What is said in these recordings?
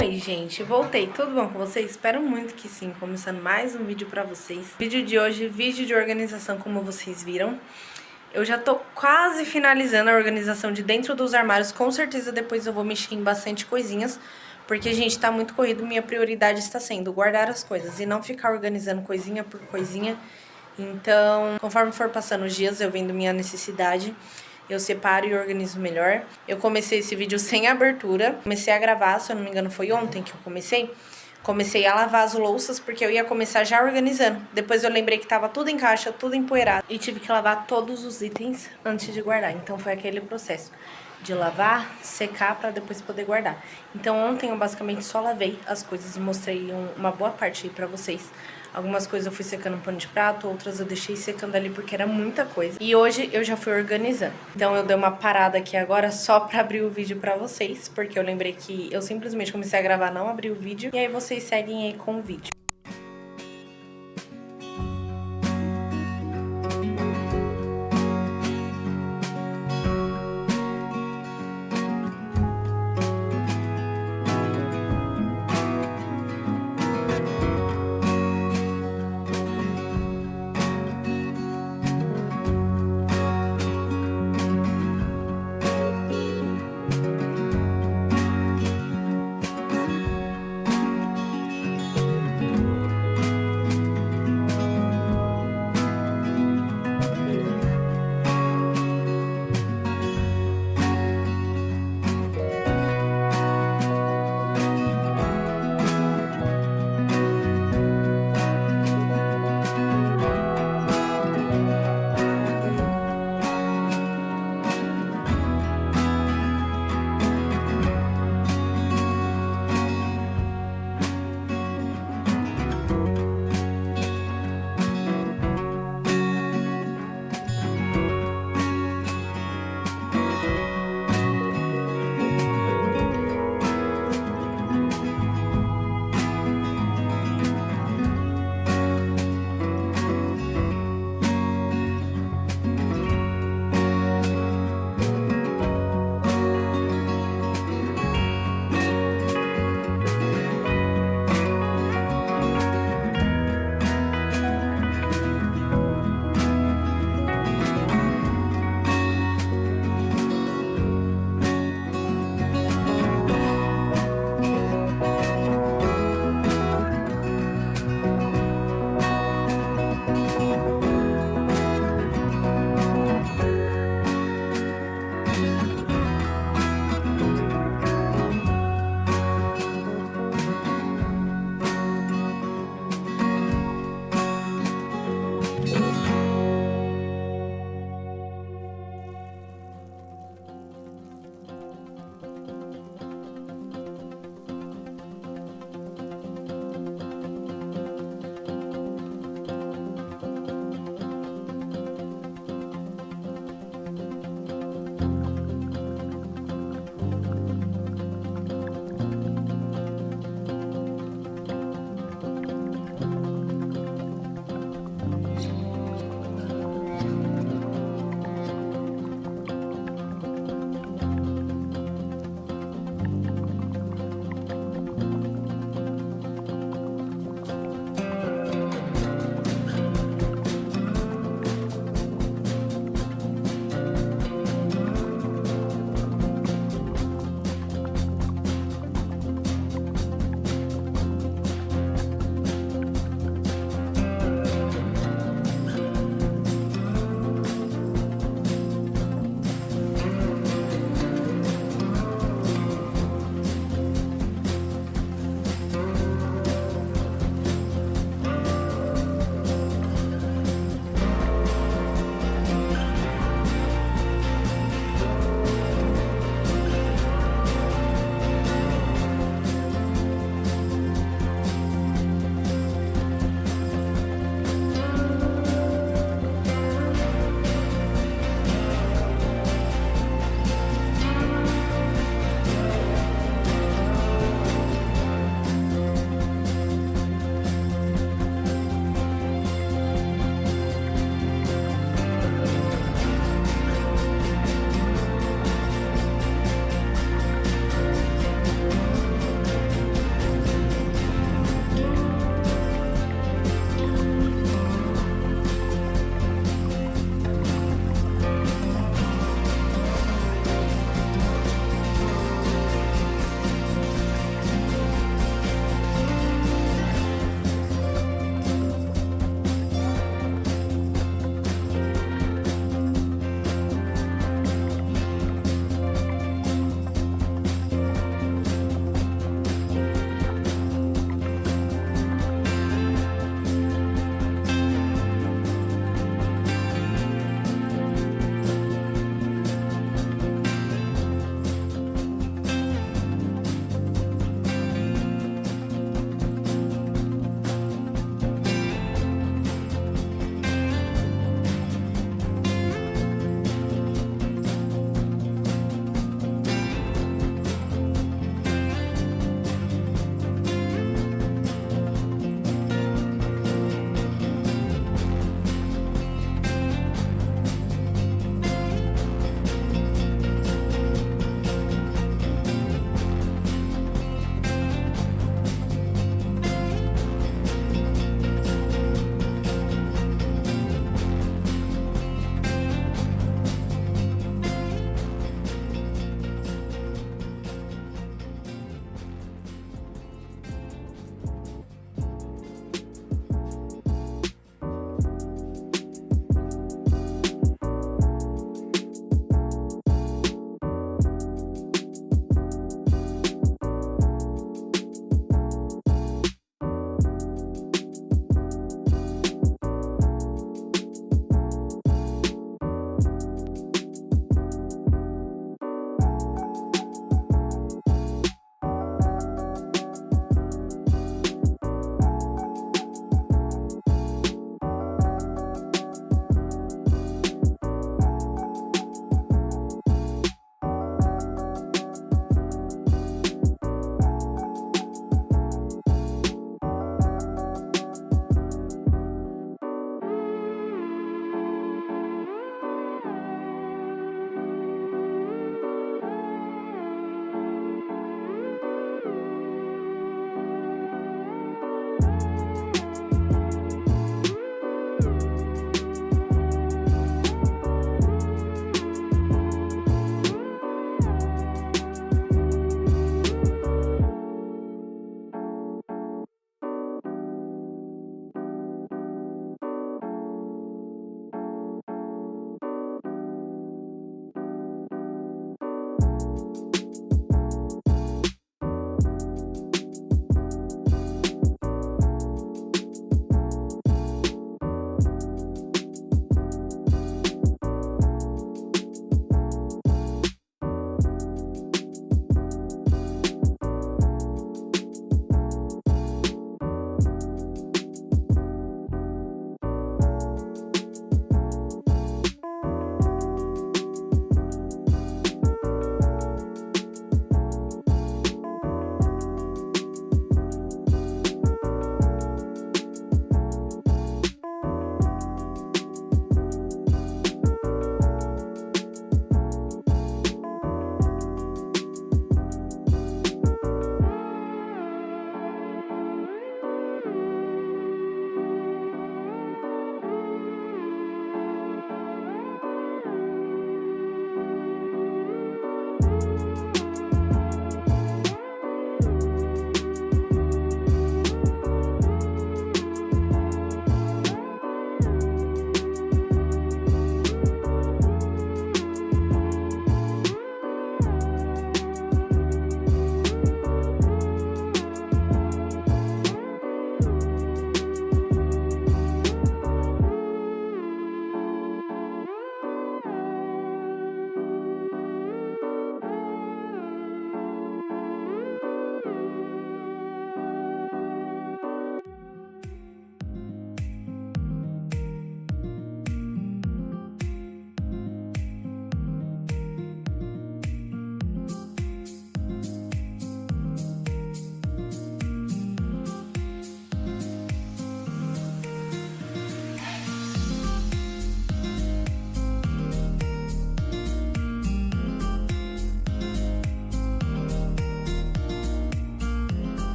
Oi gente, voltei, tudo bom com vocês? Espero muito que sim, começando mais um vídeo pra vocês. Vídeo de hoje, vídeo de organização, como vocês viram. Eu já tô quase finalizando a organização de dentro dos armários, com certeza depois eu vou mexer em bastante coisinhas, porque, gente, tá muito corrido, minha prioridade está sendo guardar as coisas e não ficar organizando coisinha por coisinha. Então, conforme for passando os dias, eu vendo minha necessidade, eu separo e organizo melhor. Eu comecei esse vídeo sem abertura. Comecei a gravar, se eu não me engano foi ontem que eu comecei. Comecei a lavar as louças porque eu ia começar já organizando. Depois eu lembrei que tava tudo em caixa, tudo empoeirado. E tive que lavar todos os itens antes de guardar. Então foi aquele processo de lavar, secar pra depois poder guardar. Então ontem eu basicamente só lavei as coisas e mostrei uma boa parte aí pra vocês. Algumas coisas eu fui secando no pano de prato, outras eu deixei secando ali porque era muita coisa. E hoje eu já fui organizando. Então eu dei uma parada aqui agora só pra abrir o vídeo pra vocês, porque eu lembrei que eu simplesmente comecei a gravar, não abri o vídeo. E aí vocês seguem aí com o vídeo.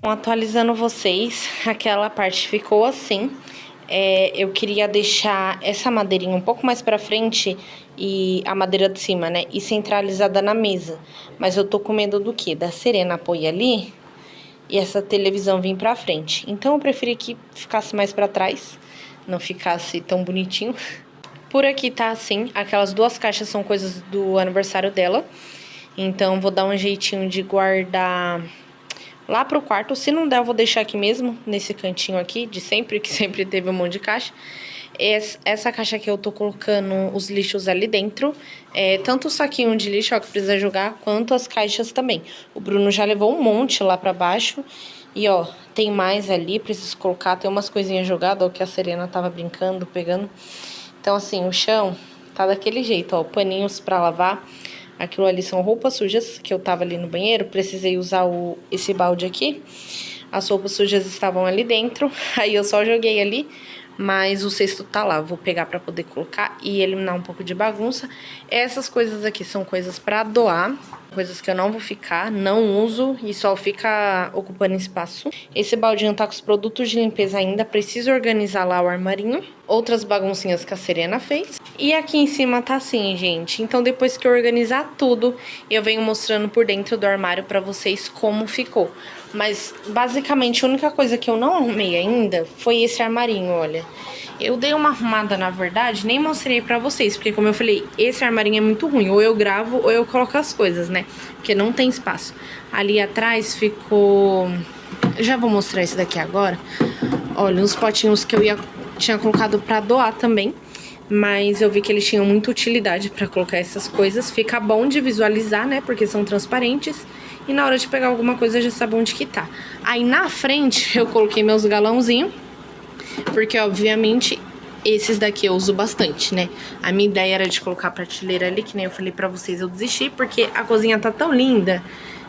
Atualizando vocês, aquela parte ficou assim. Eu queria deixar essa madeirinha um pouco mais pra frente e a madeira de cima, né? E centralizada na mesa. Mas eu tô com medo do quê? Da Serena apoiar ali e essa televisão vir pra frente. Então eu preferi que ficasse mais pra trás, não ficasse tão bonitinho. Por aqui tá assim, aquelas duas caixas são coisas do aniversário dela. Então vou dar um jeitinho de guardar lá pro quarto. Se não der, eu vou deixar aqui mesmo, nesse cantinho aqui, de sempre, que sempre teve um monte de caixa. Essa caixa aqui eu tô colocando os lixos ali dentro. Tanto o saquinho de lixo, ó, que precisa jogar, quanto as caixas também. O Bruno já levou um monte lá pra baixo. E, ó, tem mais ali, preciso colocar. Tem umas coisinhas jogadas, ó, que a Serena tava brincando, pegando. Então, assim, o chão tá daquele jeito, ó, paninhos pra lavar. Aquilo ali são roupas sujas, que eu tava ali no banheiro, precisei usar esse balde aqui. As roupas sujas estavam ali dentro, aí eu só joguei ali, mas o cesto tá lá. Vou pegar pra poder colocar e eliminar um pouco de bagunça. Essas coisas aqui são coisas pra doar, coisas que eu não vou ficar, não uso e só fica ocupando espaço. Esse baldinho tá com os produtos de limpeza ainda, preciso organizar lá o armarinho. Outras baguncinhas que a Serena fez. E aqui em cima tá assim, gente. Então depois que eu organizar tudo, eu venho mostrando por dentro do armário pra vocês como ficou. Mas basicamente a única coisa que eu não arrumei ainda foi esse armarinho, olha. Eu dei uma arrumada, na verdade, nem mostrei pra vocês, porque como eu falei, esse armarinho é muito ruim. Ou eu gravo ou eu coloco as coisas, né? Porque não tem espaço. Ali atrás ficou... Já vou mostrar esse daqui agora. Olha, uns potinhos que eu tinha colocado pra doar também. Mas eu vi que eles tinham muita utilidade pra colocar essas coisas. Fica bom de visualizar, né? Porque são transparentes. E na hora de pegar alguma coisa já sabe onde que tá. Aí na frente eu coloquei meus galãozinhos. Porque obviamente esses daqui eu uso bastante, né? A minha ideia era de colocar a prateleira ali, que nem eu falei pra vocês, eu desisti. Porque a cozinha tá tão linda.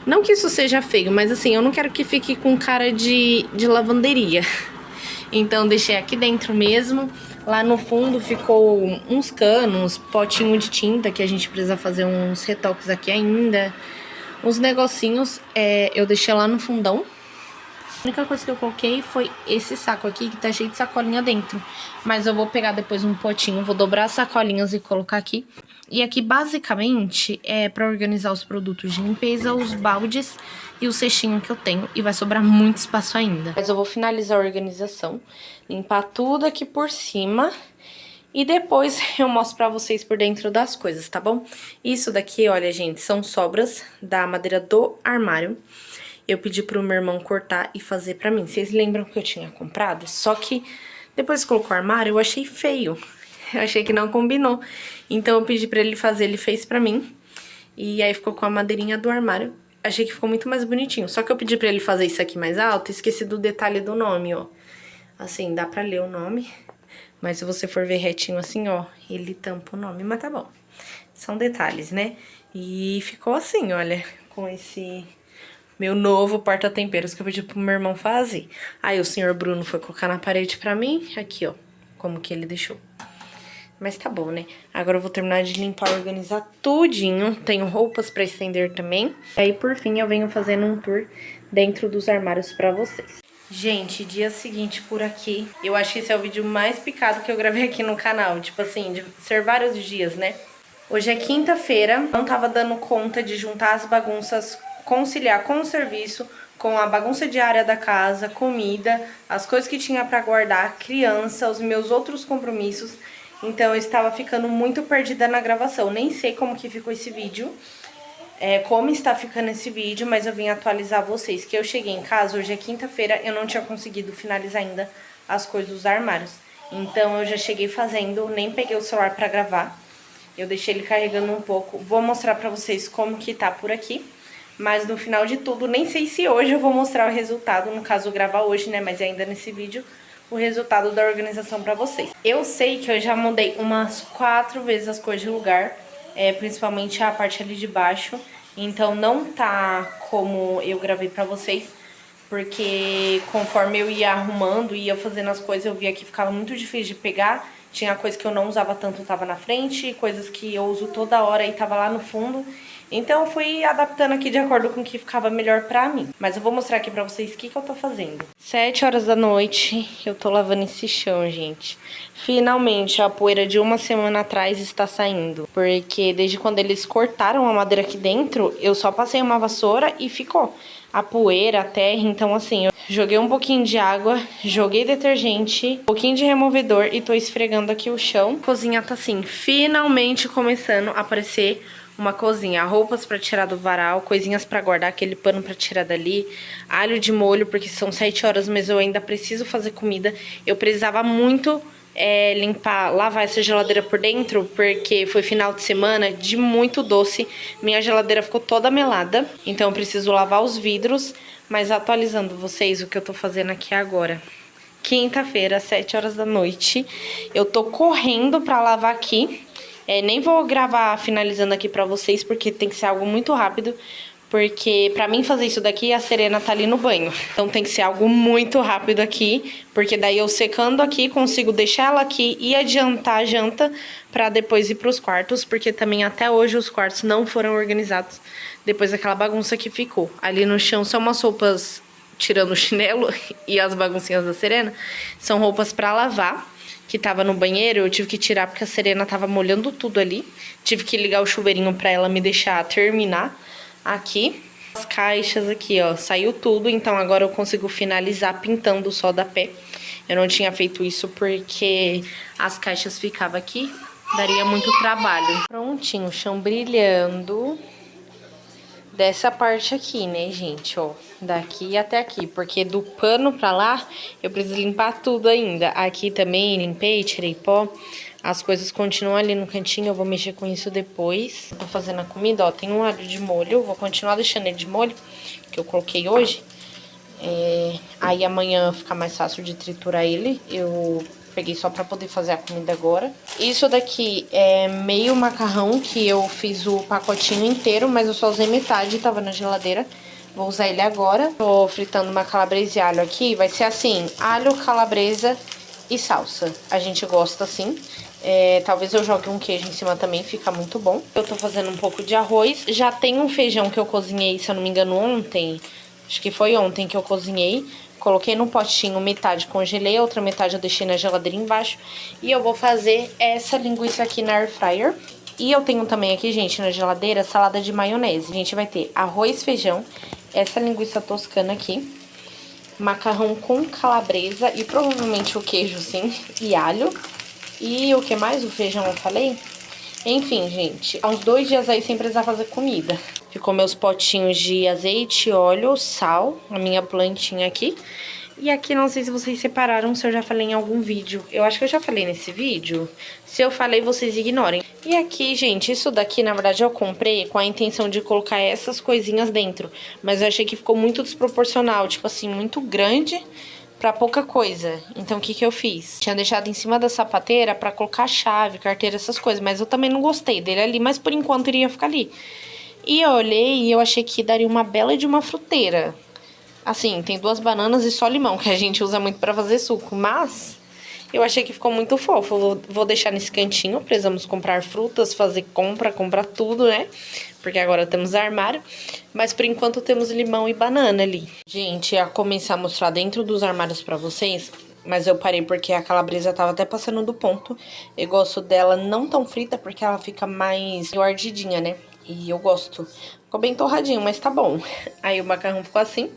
Não que isso seja feio, mas assim, eu não quero que fique com cara de lavanderia. Então deixei aqui dentro mesmo. Lá no fundo ficou uns canos, potinho de tinta, que a gente precisa fazer uns retoques aqui ainda. Uns negocinhos, eu deixei lá no fundão. A única coisa que eu coloquei foi esse saco aqui, que tá cheio de sacolinha dentro. Mas eu vou pegar depois um potinho, vou dobrar as sacolinhas e colocar aqui. E aqui, basicamente, é pra organizar os produtos de limpeza, os baldes e o cestinho que eu tenho. E vai sobrar muito espaço ainda. Mas eu vou finalizar a organização, limpar tudo aqui por cima. E depois eu mostro pra vocês por dentro das coisas, tá bom? Isso daqui, olha, gente, são sobras da madeira do armário. Eu pedi pro meu irmão cortar e fazer pra mim. Vocês lembram que eu tinha comprado? Só que depois que colocou o armário, eu achei feio. Eu achei que não combinou. Então eu pedi pra ele fazer, ele fez pra mim. E aí ficou com a madeirinha do armário. Achei que ficou muito mais bonitinho. Só que eu pedi pra ele fazer isso aqui mais alto, esqueci do detalhe do nome, ó. Assim, dá pra ler o nome. Mas se você for ver retinho assim, ó, ele tampa o nome, mas tá bom. São detalhes, né? E ficou assim, olha, com esse meu novo porta-temperos que eu pedi pro meu irmão fazer. Aí o senhor Bruno foi colocar na parede pra mim, aqui, ó, como que ele deixou. Mas tá bom, né? Agora eu vou terminar de limpar e organizar tudinho. Tenho roupas pra estender também. Aí, por fim, eu venho fazendo um tour dentro dos armários pra vocês. Gente, dia seguinte por aqui. Eu acho que esse é o vídeo mais picado que eu gravei aqui no canal. Tipo assim, de ser vários dias, né? Hoje é quinta-feira. Não tava dando conta de juntar as bagunças, conciliar com o serviço, com a bagunça diária da casa, comida, as coisas que tinha pra guardar, criança, os meus outros compromissos. Então eu estava ficando muito perdida na gravação. Nem sei como que ficou esse vídeo. Como está ficando esse vídeo, mas eu vim atualizar vocês que eu cheguei em casa, hoje é quinta-feira, eu não tinha conseguido finalizar ainda as coisas dos armários. Então eu já cheguei fazendo, nem peguei o celular pra gravar, eu deixei ele carregando um pouco. Vou mostrar pra vocês como que tá por aqui, mas no final de tudo, nem sei se hoje eu vou mostrar o resultado, no caso gravar hoje, né, mas ainda nesse vídeo, o resultado da organização pra vocês. Eu sei que eu já mudei umas 4 vezes as coisas de lugar, principalmente a parte ali de baixo. Então não tá como eu gravei pra vocês, porque conforme eu ia arrumando, ia fazendo as coisas, eu via que ficava muito difícil de pegar. Tinha coisa que eu não usava tanto, tava na frente, coisas que eu uso toda hora e tava lá no fundo. Então eu fui adaptando aqui de acordo com o que ficava melhor pra mim. Mas eu vou mostrar aqui pra vocês o que eu tô fazendo. 7 horas da noite, eu tô lavando esse chão, gente. Finalmente, a poeira de uma semana atrás está saindo. Porque desde quando eles cortaram a madeira aqui dentro, eu só passei uma vassoura e ficou a poeira, a terra. Então assim, eu joguei um pouquinho de água, joguei detergente, um pouquinho de removedor e tô esfregando aqui o chão. A cozinha tá assim, finalmente começando a aparecer uma cozinha, roupas pra tirar do varal, coisinhas pra guardar, aquele pano pra tirar dali, alho de molho, porque são 7 horas, mas eu ainda preciso fazer comida. Eu precisava muito limpar, lavar essa geladeira por dentro, porque foi final de semana de muito doce. Minha geladeira ficou toda melada, então eu preciso lavar os vidros. Mas atualizando vocês o que eu tô fazendo aqui agora. Quinta-feira, 7 horas da noite, eu tô correndo pra lavar aqui. Nem vou gravar finalizando aqui pra vocês, porque tem que ser algo muito rápido. Porque pra mim fazer isso daqui, a Serena tá ali no banho. Então tem que ser algo muito rápido aqui, porque daí eu secando aqui, consigo deixar ela aqui e adiantar a janta pra depois ir pros quartos. Porque também até hoje os quartos não foram organizados depois daquela bagunça que ficou. Ali no chão são umas roupas, tirando o chinelo e as baguncinhas da Serena, são roupas pra lavar. Que tava no banheiro, eu tive que tirar porque a Serena tava molhando tudo ali. Tive que ligar o chuveirinho pra ela me deixar terminar aqui. As caixas aqui, ó, saiu tudo, então agora eu consigo finalizar pintando só da pé. Eu não tinha feito isso porque as caixas ficavam aqui, daria muito trabalho. Prontinho, o chão brilhando. Dessa parte aqui, né, gente, ó, daqui até aqui, porque do pano pra lá, eu preciso limpar tudo ainda. Aqui também limpei, tirei pó, as coisas continuam ali no cantinho, eu vou mexer com isso depois. Tô fazendo a comida, ó, tem um alho de molho, vou continuar deixando ele de molho, que eu coloquei hoje. Aí amanhã fica mais fácil de triturar ele, eu peguei só pra poder fazer a comida agora. Isso daqui é meio macarrão, que eu fiz o pacotinho inteiro, mas eu só usei metade, tava na geladeira. Vou usar ele agora. Tô fritando uma calabresa e alho aqui, vai ser assim, alho, calabresa e salsa. A gente gosta assim. Talvez eu jogue um queijo em cima também, fica muito bom. Eu tô fazendo um pouco de arroz. Já tem um feijão que eu cozinhei, se eu não me engano, ontem. Acho que foi ontem que eu cozinhei. Coloquei num potinho, metade congelei, a outra metade eu deixei na geladeira embaixo. E eu vou fazer essa linguiça aqui na air fryer. E eu tenho também aqui, gente, na geladeira, salada de maionese. A gente vai ter arroz, feijão, essa linguiça toscana aqui, macarrão com calabresa e provavelmente o queijo, sim, e alho. E o que mais? O feijão eu falei? Enfim, gente, há uns 2 dias aí sem precisar fazer comida. Ficou meus potinhos de azeite, óleo, sal, a minha plantinha aqui. E aqui, não sei se vocês separaram, se eu já falei em algum vídeo. Eu acho que eu já falei nesse vídeo. Se eu falei, vocês ignorem. E aqui, gente, isso daqui, na verdade, eu comprei com a intenção de colocar essas coisinhas dentro. Mas eu achei que ficou muito desproporcional, tipo assim, muito grande pra pouca coisa. Então, o que que eu fiz? Tinha deixado em cima da sapateira pra colocar chave, carteira, essas coisas. Mas eu também não gostei dele ali, mas por enquanto iria ficar ali. E eu olhei e eu achei que daria uma bela de uma fruteira. Assim, tem 2 bananas e só limão, que a gente usa muito pra fazer suco. Mas eu achei que ficou muito fofo. Eu vou deixar nesse cantinho. Precisamos comprar frutas, fazer comprar tudo, né? Porque agora temos armário. Mas por enquanto temos limão e banana ali. Gente, ia começar a mostrar dentro dos armários pra vocês. Mas eu parei porque a calabresa tava até passando do ponto. Eu gosto dela não tão frita, porque ela fica mais ardidinha, né? E eu gosto. Ficou bem torradinho, mas tá bom. Aí o macarrão ficou assim.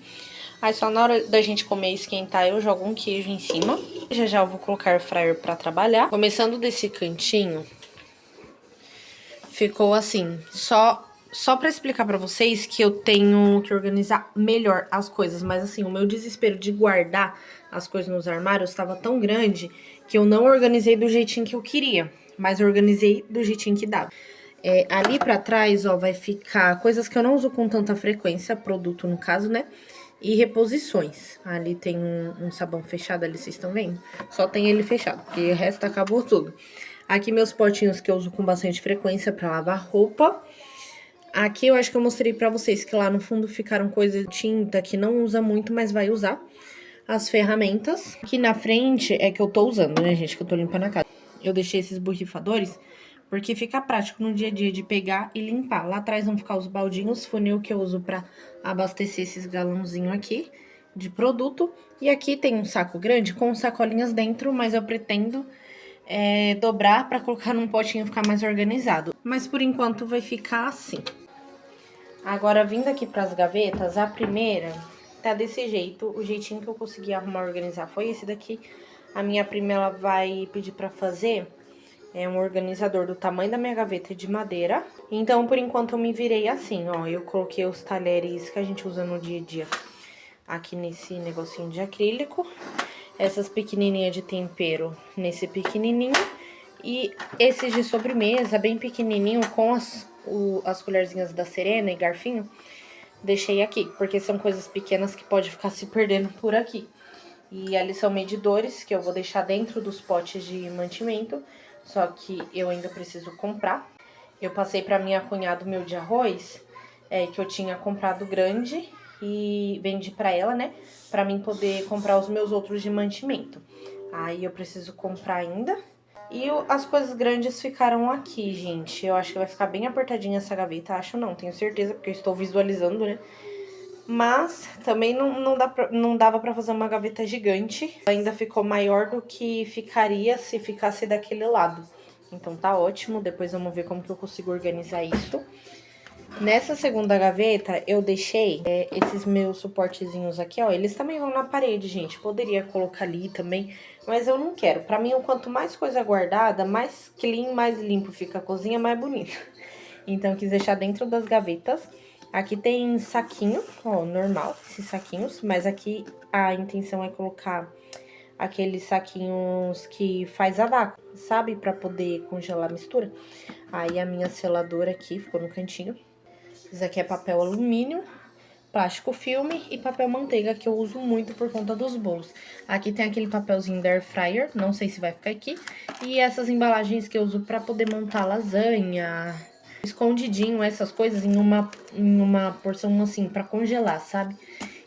Aí só na hora da gente comer e esquentar, eu jogo um queijo em cima. Já já eu vou colocar air fryer pra trabalhar. Começando desse cantinho, ficou assim, só pra explicar pra vocês que eu tenho que organizar melhor as coisas. Mas assim, o meu desespero de guardar as coisas nos armários estava tão grande que eu não organizei do jeitinho que eu queria. Mas eu organizei do jeitinho que dava. Ali pra trás, ó, vai ficar coisas que eu não uso com tanta frequência, produto no caso, né? E reposições. Ali tem um sabão fechado ali, vocês estão vendo? Só tem ele fechado, porque o resto acabou tudo. Aqui meus potinhos que eu uso com bastante frequência pra lavar roupa. Aqui eu acho que eu mostrei pra vocês que lá no fundo ficaram coisas de tinta que não usa muito, mas vai usar. As ferramentas. Aqui na frente é que eu tô usando, né, gente? Que eu tô limpando a casa. Eu deixei esses borrifadores porque fica prático no dia a dia de pegar e limpar. Lá atrás vão ficar os baldinhos, funil que eu uso pra abastecer esses galãozinhos aqui de produto. E aqui tem um saco grande com sacolinhas dentro, mas eu pretendo dobrar pra colocar num potinho e ficar mais organizado. Mas por enquanto vai ficar assim. Agora, vindo aqui pras gavetas, a primeira tá desse jeito. O jeitinho que eu consegui arrumar e organizar foi esse daqui. A minha prima, ela vai pedir pra fazer um organizador do tamanho da minha gaveta de madeira. Então, por enquanto, eu me virei assim, ó. Eu coloquei os talheres que a gente usa no dia a dia aqui nesse negocinho de acrílico. Essas pequenininhas de tempero nesse pequenininho. E esses de sobremesa, bem pequenininho, com as colherzinhas da Serena e garfinho, deixei aqui. Porque são coisas pequenas que pode ficar se perdendo por aqui. E ali são medidores que eu vou deixar dentro dos potes de mantimento. Só que eu ainda preciso comprar. Eu passei pra minha cunhada o meu de arroz, que eu tinha comprado grande e vendi pra ela, né? Pra mim poder comprar os meus outros de mantimento. Aí eu preciso comprar ainda. E as coisas grandes ficaram aqui, gente. Eu acho que vai ficar bem apertadinha essa gaveta. Acho não, tenho certeza, porque eu estou visualizando, né? Mas também não dava pra fazer uma gaveta gigante. Ainda ficou maior do que ficaria se ficasse daquele lado. Então tá ótimo, depois vamos ver como que eu consigo organizar isso. Nessa segunda gaveta, eu deixei esses meus suportezinhos aqui, ó. Eles também vão na parede, gente. Poderia colocar ali também, mas eu não quero. Pra mim, quanto mais coisa guardada, mais clean, mais limpo fica a cozinha, mais bonita. Então, eu quis deixar dentro das gavetas. Aqui tem saquinho, ó, normal, esses saquinhos. Mas aqui a intenção é colocar aqueles saquinhos que faz a vácuo, sabe? Pra poder congelar a mistura. Aí a minha seladora aqui ficou no cantinho. Isso aqui é papel alumínio, plástico filme e papel manteiga, que eu uso muito por conta dos bolos. Aqui tem aquele papelzinho da air fryer, não sei se vai ficar aqui. E essas embalagens que eu uso pra poder montar lasanha, escondidinho, essas coisas em uma porção assim, pra congelar, sabe?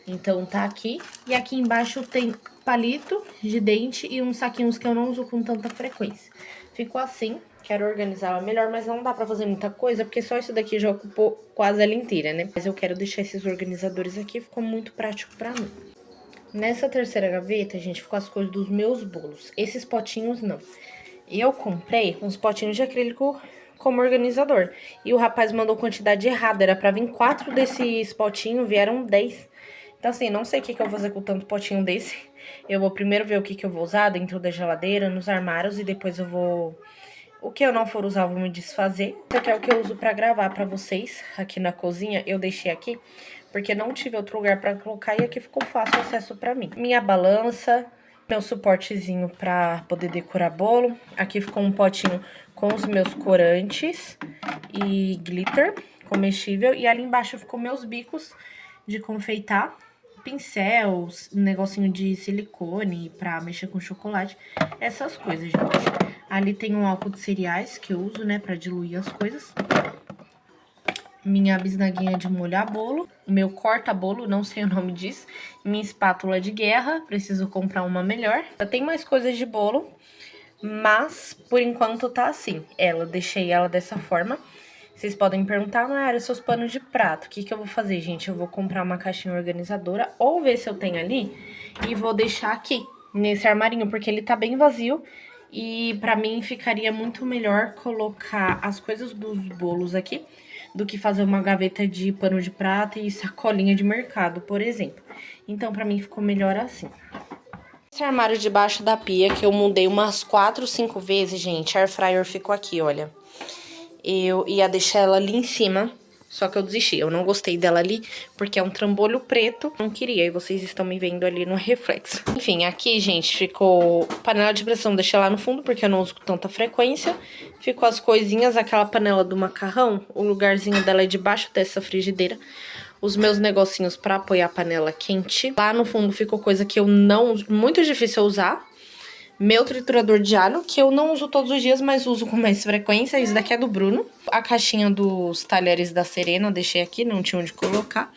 Então tá aqui. E aqui embaixo tem palito de dente e uns saquinhos que eu não uso com tanta frequência. Ficou assim. Quero organizá-la melhor, mas não dá pra fazer muita coisa, porque só isso daqui já ocupou quase ela inteira, né? Mas eu quero deixar esses organizadores aqui, ficou muito prático pra mim. Nessa terceira gaveta, gente, ficou as coisas dos meus bolos. Esses potinhos, não. Eu comprei uns potinhos de acrílico como organizador. E o rapaz mandou quantidade errada, era pra vir 4 desses potinhos, vieram 10. Então, assim, não sei o que eu vou fazer com tanto potinho desse. Eu vou primeiro ver o que eu vou usar dentro da geladeira, nos armários, e depois eu vou... O que eu não for usar, eu vou me desfazer. Isso aqui é o que eu uso pra gravar pra vocês aqui na cozinha. Eu deixei aqui porque não tive outro lugar pra colocar e aqui ficou fácil acesso pra mim. Minha balança, meu suportezinho pra poder decorar bolo. Aqui ficou um potinho com os meus corantes e glitter comestível. E ali embaixo ficou meus bicos de confeitar. Pincel, um negocinho de silicone pra mexer com chocolate. Essas coisas, gente. Ali tem um álcool de cereais que eu uso, né, pra diluir as coisas. Minha bisnaguinha de molhar bolo. Meu corta-bolo, não sei o nome disso. Minha espátula de guerra, preciso comprar uma melhor. Já tem mais coisas de bolo, mas por enquanto tá assim. Deixei ela dessa forma. Vocês podem me perguntar, Nayara, seus panos de prato, o que eu vou fazer, gente? Eu vou comprar uma caixinha organizadora ou ver se eu tenho ali e vou deixar aqui, nesse armarinho, porque ele tá bem vazio. E pra mim ficaria muito melhor colocar as coisas dos bolos aqui do que fazer uma gaveta de pano de prata e sacolinha de mercado, por exemplo. Então pra mim ficou melhor assim. Esse armário debaixo da pia que eu mudei umas 4, 5 vezes, gente, a air fryer ficou aqui, olha. Eu ia deixar ela ali em cima, só que eu desisti. Eu não gostei dela ali, porque é um trambolho preto. Não queria, e vocês estão me vendo ali no reflexo. Enfim, aqui, gente, ficou panela de pressão. Deixei lá no fundo, porque eu não uso com tanta frequência. Ficou as coisinhas, aquela panela do macarrão. O lugarzinho dela é debaixo dessa frigideira. Os meus negocinhos pra apoiar a panela quente. Lá no fundo ficou coisa que eu não uso, muito difícil usar. Meu triturador de alho, que eu não uso todos os dias, mas uso com mais frequência. Isso daqui é do Bruno. A caixinha dos talheres da Serena, deixei aqui, não tinha onde colocar.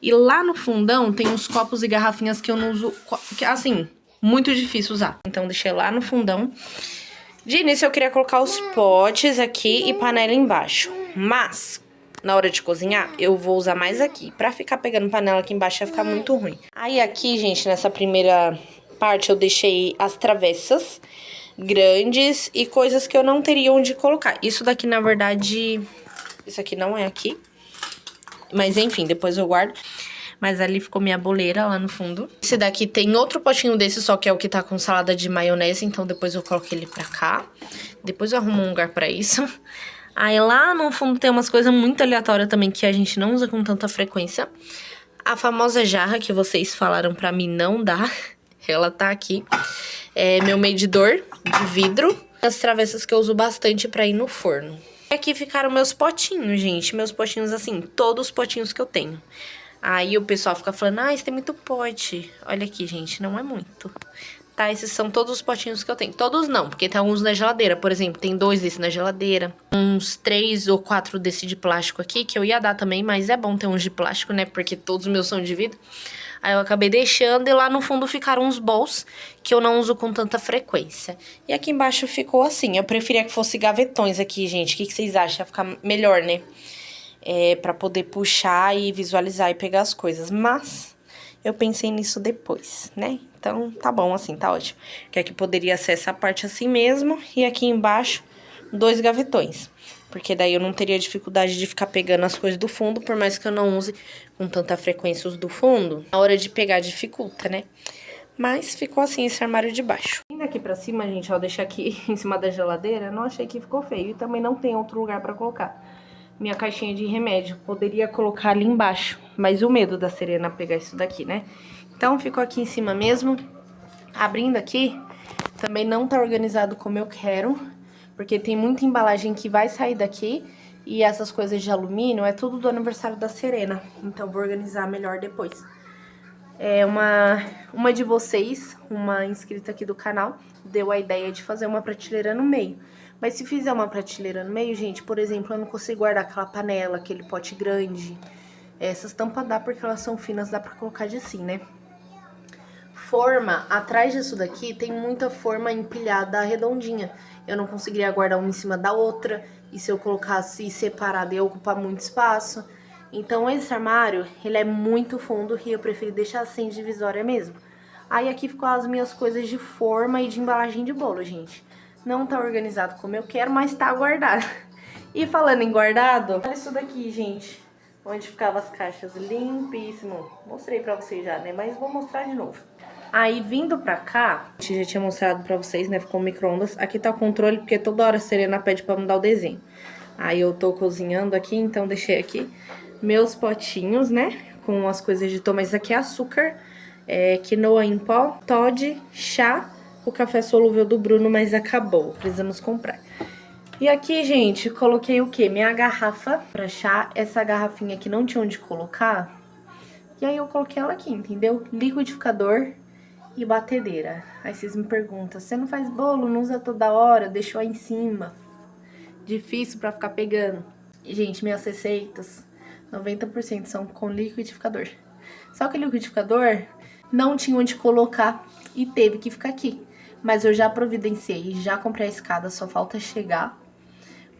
E lá no fundão tem uns copos e garrafinhas que eu não uso, que, assim, muito difícil usar. Então, deixei lá no fundão. De início eu queria colocar os potes aqui e panela embaixo. Mas, na hora de cozinhar, eu vou usar mais aqui. Pra ficar pegando panela aqui embaixo vai ficar muito ruim. Aí aqui, gente, nessa primeira parte eu deixei as travessas grandes e coisas que eu não teria onde colocar. Isso daqui, na verdade, isso aqui não é aqui. Mas enfim, depois eu guardo. Mas ali ficou minha boleira lá no fundo. Esse daqui tem outro potinho desse, só que é o que tá com salada de maionese. Então depois eu coloco ele pra cá. Depois eu arrumo um lugar pra isso. Aí lá no fundo tem umas coisas muito aleatórias também que a gente não usa com tanta frequência. A famosa jarra que vocês falaram pra mim não dá. Ela tá aqui. É meu medidor de vidro. As travessas que eu uso bastante pra ir no forno. E aqui ficaram meus potinhos, gente. Meus potinhos assim, todos os potinhos que eu tenho. Aí o pessoal fica falando, ah, isso tem muito pote. Olha aqui, gente, não é muito. Tá, esses são todos os potinhos que eu tenho. Todos não, porque tem alguns na geladeira. Por exemplo, tem 2 desse na geladeira. Uns 3 ou 4 desse de plástico aqui, que eu ia dar também. Mas é bom ter uns de plástico, né? Porque todos os meus são de vidro. Aí eu acabei deixando e lá no fundo ficaram uns bowls que eu não uso com tanta frequência. E aqui embaixo ficou assim. Eu preferia que fosse gavetões aqui, gente. O que vocês acham? Ia ficar melhor, né? Pra poder puxar e visualizar e pegar as coisas. Mas eu pensei nisso depois, né? Então tá bom assim, tá ótimo. Que aqui poderia ser essa parte assim mesmo. E aqui embaixo, 2 gavetões. Porque daí eu não teria dificuldade de ficar pegando as coisas do fundo. Por mais que eu não use com tanta frequência os do fundo. Na hora de pegar dificulta, né? Mas ficou assim esse armário de baixo. Indo aqui pra cima, gente, ó, deixar aqui em cima da geladeira. Não achei que ficou feio. E também não tem outro lugar pra colocar. Minha caixinha de remédio, poderia colocar ali embaixo, mas o medo da Serena pegar isso daqui, né? Então, ficou aqui em cima mesmo. Abrindo aqui, também não tá organizado como eu quero, porque tem muita embalagem que vai sair daqui, e essas coisas de alumínio é tudo do aniversário da Serena, então vou organizar melhor depois. Uma de vocês, uma inscrita aqui do canal, deu a ideia de fazer uma prateleira no meio. Mas se fizer uma prateleira no meio, gente, por exemplo, eu não consigo guardar aquela panela, aquele pote grande. Essas tampas dá porque elas são finas, dá pra colocar de assim, né? Forma, atrás disso daqui tem muita forma empilhada redondinha. Eu não conseguiria guardar uma em cima da outra. E se eu colocasse separado ia ocupar muito espaço. Então esse armário, ele é muito fundo e eu preferi deixar sem divisória mesmo. Aí aqui ficou as minhas coisas de forma e de embalagem de bolo, gente. Não tá organizado como eu quero, mas tá guardado. E falando em guardado, olha isso daqui, gente. Onde ficavam as caixas, limpíssimo. Mostrei pra vocês já, né? Mas vou mostrar de novo. Aí, vindo pra cá, a gente já tinha mostrado pra vocês, né? Ficou micro-ondas. Aqui tá o controle, porque toda hora a Serena pede pra mudar o desenho. Aí eu tô cozinhando aqui, então deixei aqui meus potinhos, né? Com as coisas de tomar. Isso aqui é açúcar, quinoa em pó, Toddy, chá. O café solúvel do Bruno, mas acabou. Precisamos comprar. E aqui, gente, coloquei o quê? Minha garrafa pra chá. Essa garrafinha aqui não tinha onde colocar. E aí eu coloquei ela aqui, entendeu? Liquidificador e batedeira. Aí vocês me perguntam, você não faz bolo, não usa toda hora, deixou aí em cima. Difícil pra ficar pegando. E, gente, minhas receitas, 90% são com liquidificador. Só que o liquidificador não tinha onde colocar e teve que ficar aqui. Mas eu já providenciei, já comprei a escada, só falta chegar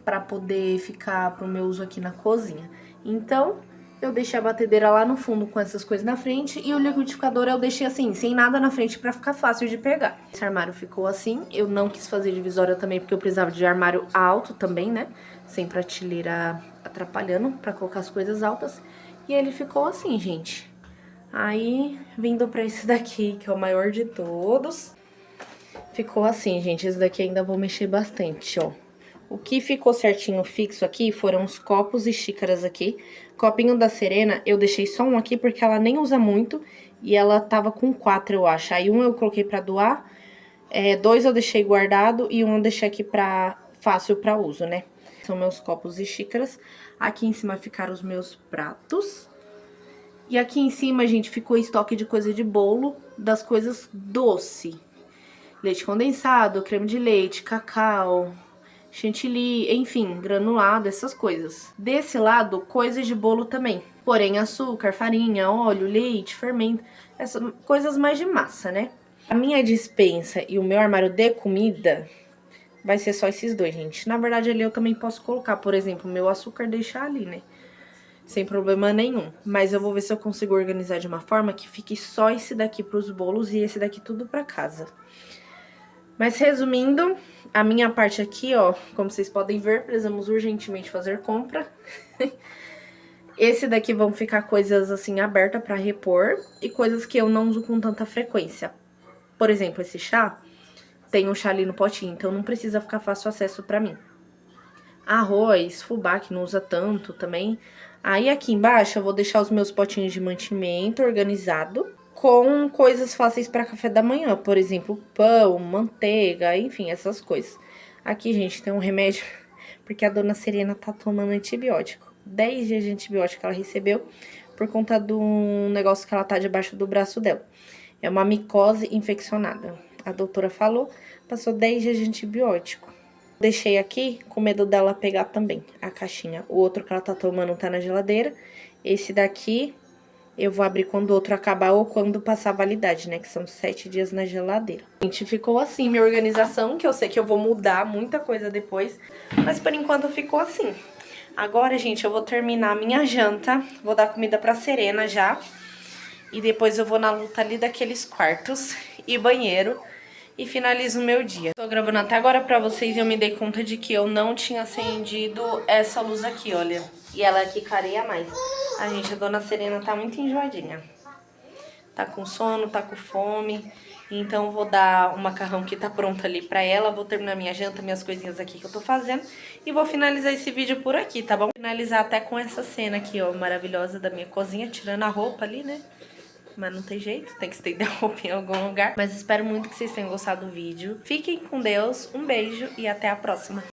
pra poder ficar pro meu uso aqui na cozinha. Então, eu deixei a batedeira lá no fundo com essas coisas na frente e o liquidificador eu deixei assim, sem nada na frente pra ficar fácil de pegar. Esse armário ficou assim, eu não quis fazer divisória também porque eu precisava de armário alto também, né? Sem prateleira atrapalhando pra colocar as coisas altas. E ele ficou assim, gente. Aí, vindo pra esse daqui, que é o maior de todos, ficou assim, gente. Esse daqui ainda vou mexer bastante, ó. O que ficou certinho fixo aqui foram os copos e xícaras aqui. Copinho da Serena, eu deixei só um aqui porque ela nem usa muito. E ela tava com 4, eu acho. Aí um eu coloquei pra doar, 2 eu deixei guardado e um eu deixei aqui fácil pra uso, né? São meus copos e xícaras. Aqui em cima ficaram os meus pratos. E aqui em cima, gente, ficou estoque de coisa de bolo, das coisas doce. Leite condensado, creme de leite, cacau, chantilly, enfim, granulado, essas coisas. Desse lado, coisas de bolo também. Porém, açúcar, farinha, óleo, leite, fermento, essas coisas mais de massa, né? A minha despensa e o meu armário de comida vai ser só esses dois, gente. Na verdade, ali eu também posso colocar, por exemplo, meu açúcar, deixar ali, né? Sem problema nenhum. Mas eu vou ver se eu consigo organizar de uma forma que fique só esse daqui pros bolos e esse daqui tudo pra casa. Mas resumindo, a minha parte aqui, ó, como vocês podem ver, precisamos urgentemente fazer compra. Esse daqui vão ficar coisas assim abertas pra repor e coisas que eu não uso com tanta frequência. Por exemplo, esse chá, tem um chá ali no potinho, então não precisa ficar fácil acesso pra mim. Arroz, fubá, que não usa tanto também. Aí aqui embaixo eu vou deixar os meus potinhos de mantimento organizado com coisas fáceis para café da manhã, por exemplo, pão, manteiga, enfim, essas coisas. Aqui, gente, tem um remédio, porque a dona Serena tá tomando antibiótico. 10 dias de antibiótico ela recebeu por conta de um negócio que ela tá debaixo do braço dela. É uma micose infeccionada. A doutora falou, passou 10 dias de antibiótico. Deixei aqui com medo dela pegar também a caixinha. O outro que ela tá tomando tá na geladeira. Esse daqui eu vou abrir quando o outro acabar ou quando passar a validade, né? Que são 7 dias na geladeira. Gente, ficou assim minha organização, que eu sei que eu vou mudar muita coisa depois. Mas por enquanto ficou assim. Agora, gente, eu vou terminar a minha janta. Vou dar comida pra Serena já. E depois eu vou na luta ali daqueles quartos e banheiro. E finalizo o meu dia. Tô gravando até agora pra vocês e eu me dei conta de que eu não tinha acendido essa luz aqui, olha. E ela aqui clareia mais. A gente, a dona Serena tá muito enjoadinha. Tá com sono, tá com fome. Então vou dar o macarrão que tá pronto ali pra ela. Vou terminar minha janta, minhas coisinhas aqui que eu tô fazendo. E vou finalizar esse vídeo por aqui, tá bom? Finalizar até com essa cena aqui, ó, maravilhosa da minha cozinha. Tirando a roupa ali, né? Mas não tem jeito, tem que estender a roupa em algum lugar. Mas espero muito que vocês tenham gostado do vídeo. Fiquem com Deus, um beijo e até a próxima.